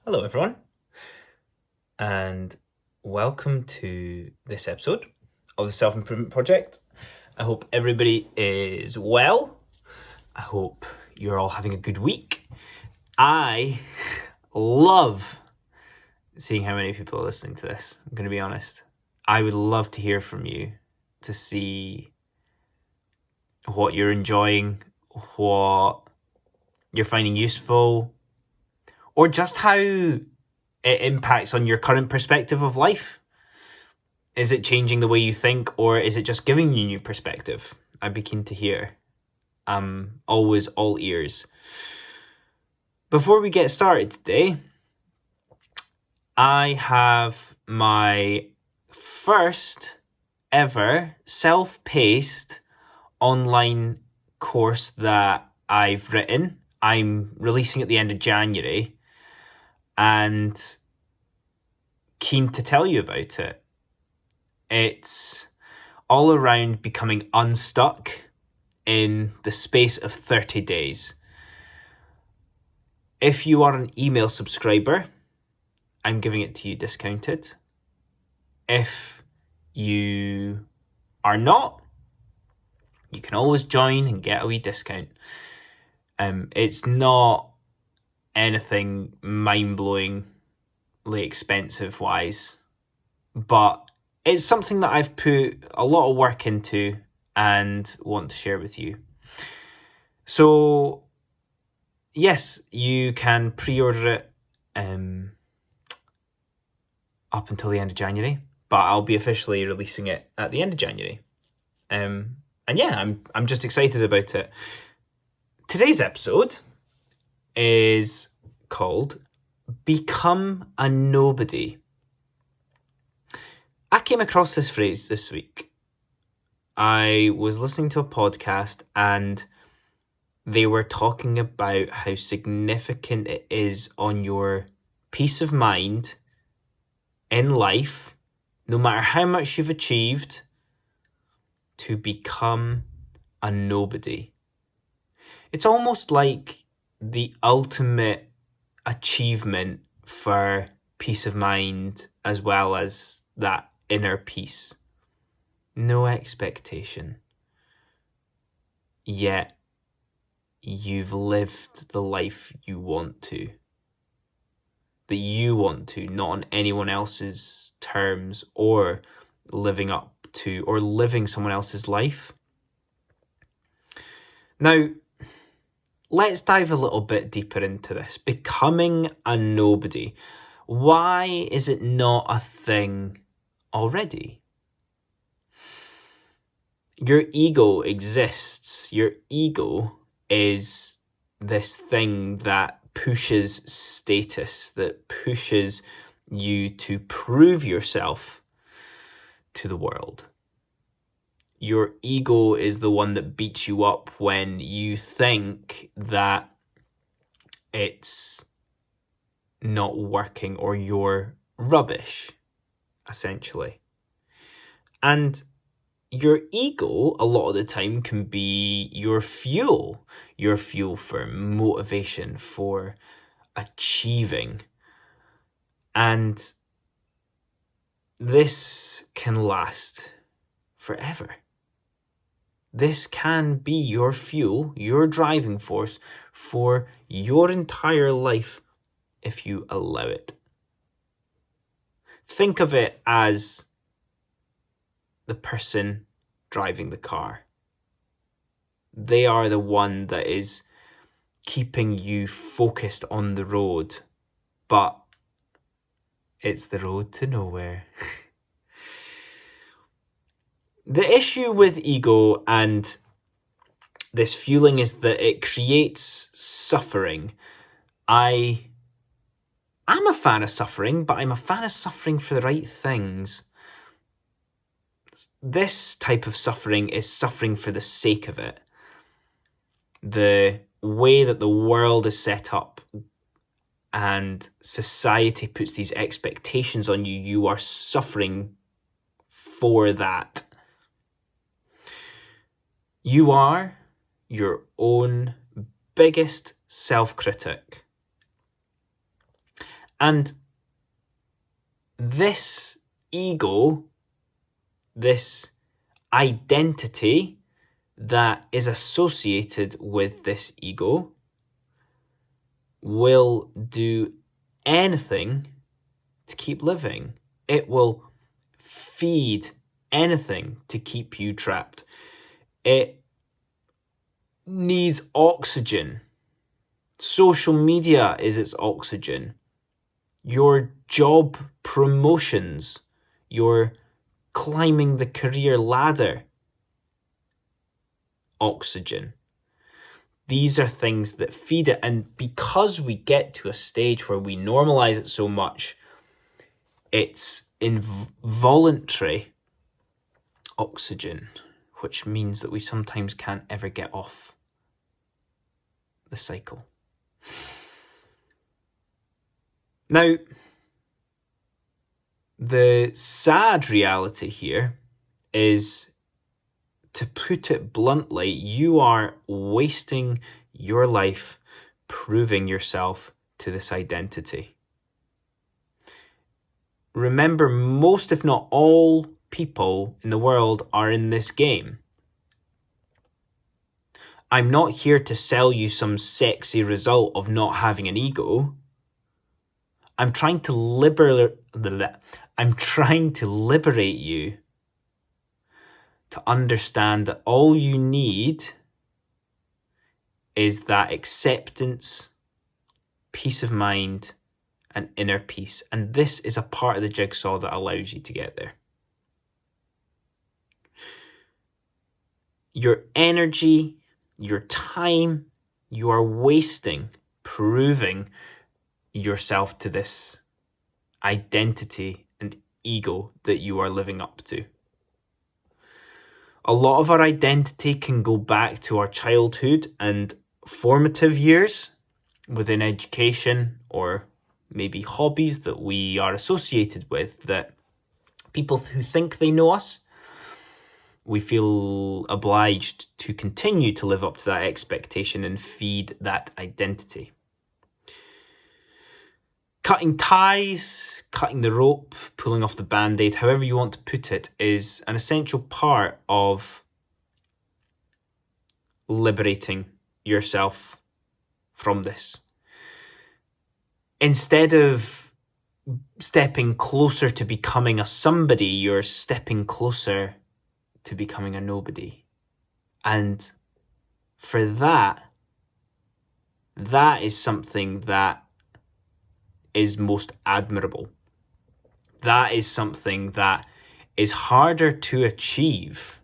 Hello, everyone, and welcome to this episode of the Self-Improvement Project. I hope everybody is well. I hope you're all having a good week. I love seeing how many people are listening to this. I'm going to be honest. I would love to hear from you, to see what you're enjoying, what you're finding useful, or just how it impacts on your current perspective of life. Is it changing the way you think, or is it just giving you new perspective? I'd be keen to hear. I'm always all ears. Before we get started today, I have my first ever self-paced online course that I've written. I'm releasing at the end of January, and keen to tell you about it. It's all around becoming unstuck in the space of 30 days. If you are an email subscriber, I'm giving it to you discounted. If you are not, you can always join and get a wee discount. It's not anything mind-blowingly expensive wise, but it's something that I've put a lot of work into and want to share with you. So, yes, you can pre-order it up until the end of January, but I'll be officially releasing it at the end of January. And yeah, I'm just excited about it. Today's episode is called Become a Nobody. I came across this phrase this week. I was listening to a podcast and they were talking about how significant it is on your peace of mind in life, no matter how much you've achieved, to become a nobody. It's almost like the ultimate achievement for peace of mind as well as that inner peace. No expectation. Yet you've lived the life you want to. That you want to, not on anyone else's terms, or living up to, or living someone else's life. Now, let's dive a little bit deeper into this. Becoming a nobody. Why is it not a thing already? Your ego exists. Your ego is this thing that pushes status, that pushes you to prove yourself to the world. Your ego is the one that beats you up when you think that it's not working or you're rubbish, essentially. And your ego, a lot of the time, can be your fuel for motivation, for achieving. And this can last forever. This can be your fuel, your driving force for your entire life if you allow it. Think of it as the person driving the car. They are the one that is keeping you focused on the road, but it's the road to nowhere. The issue with ego and this fueling is that it creates suffering. I'm a fan of suffering, but I'm a fan of suffering for the right things. This type of suffering is suffering for the sake of it. The way that the world is set up and society puts these expectations on you, you are suffering for that. You are your own biggest self-critic. And this ego, this identity that is associated with this ego, will do anything to keep living. It will feed anything to keep you trapped. It needs oxygen. Social media is its oxygen. Your job promotions, your climbing the career ladder, oxygen. These are things that feed it. And because we get to a stage where we normalize it so much, it's involuntary oxygen, which means that we sometimes can't ever get off the cycle. Now, the sad reality here is, to put it bluntly, you are wasting your life proving yourself to this identity. Remember, most, if not all, people in the world are in this game. I'm not here to sell you some sexy result of not having an ego. I'm trying to liberate you to understand that all you need is that acceptance, peace of mind, and inner peace. And this is a part of the jigsaw that allows you to get there. Your energy, your time, you are wasting proving yourself to this identity and ego that you are living up to. A lot of our identity can go back to our childhood and formative years within education, or maybe hobbies that we are associated with, that people who think they know us, we feel obliged to continue to live up to that expectation and feed that identity. Cutting ties, cutting the rope, pulling off the band-aid, however you want to put it, is an essential part of liberating yourself from this. Instead of stepping closer to becoming a somebody, you're stepping closer to becoming a nobody. And for that is something that is most admirable. That is something that is harder to achieve.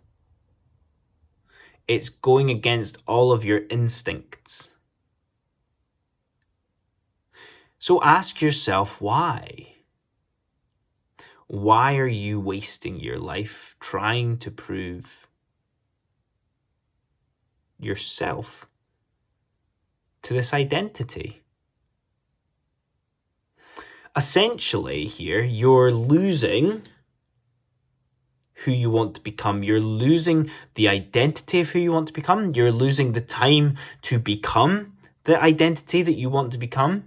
It's going against all of your instincts. So ask yourself, why? Why are you wasting your life trying to prove yourself to this identity? Essentially here, you're losing who you want to become. You're losing the identity of who you want to become. You're losing the time to become the identity that you want to become.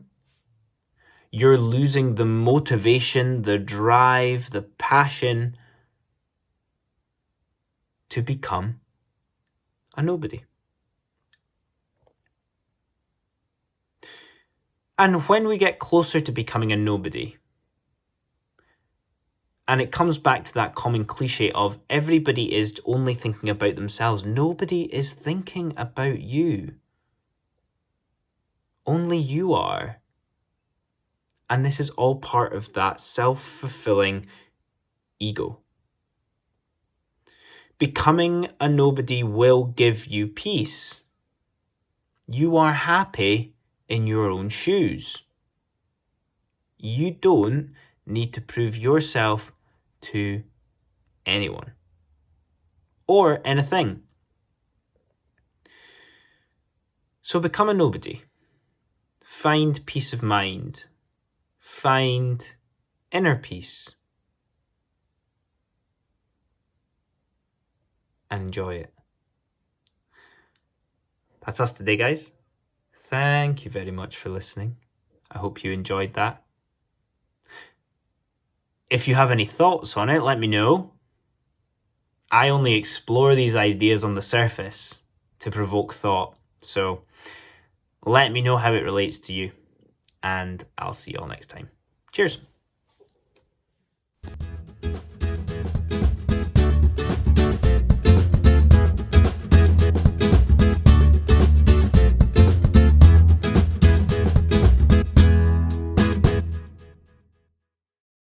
You're losing the motivation, the drive, the passion to become a nobody. And when we get closer to becoming a nobody, and it comes back to that common cliche of everybody is only thinking about themselves, nobody is thinking about you. Only you are. And this is all part of that self-fulfilling ego. Becoming a nobody will give you peace. You are happy in your own shoes. You don't need to prove yourself to anyone or anything. So become a nobody. Find peace of mind. Find inner peace. And enjoy it. That's us today, guys. Thank you very much for listening. I hope you enjoyed that. If you have any thoughts on it, let me know. I only explore these ideas on the surface to provoke thought. So let me know how it relates to you, and I'll see you all next time. Cheers.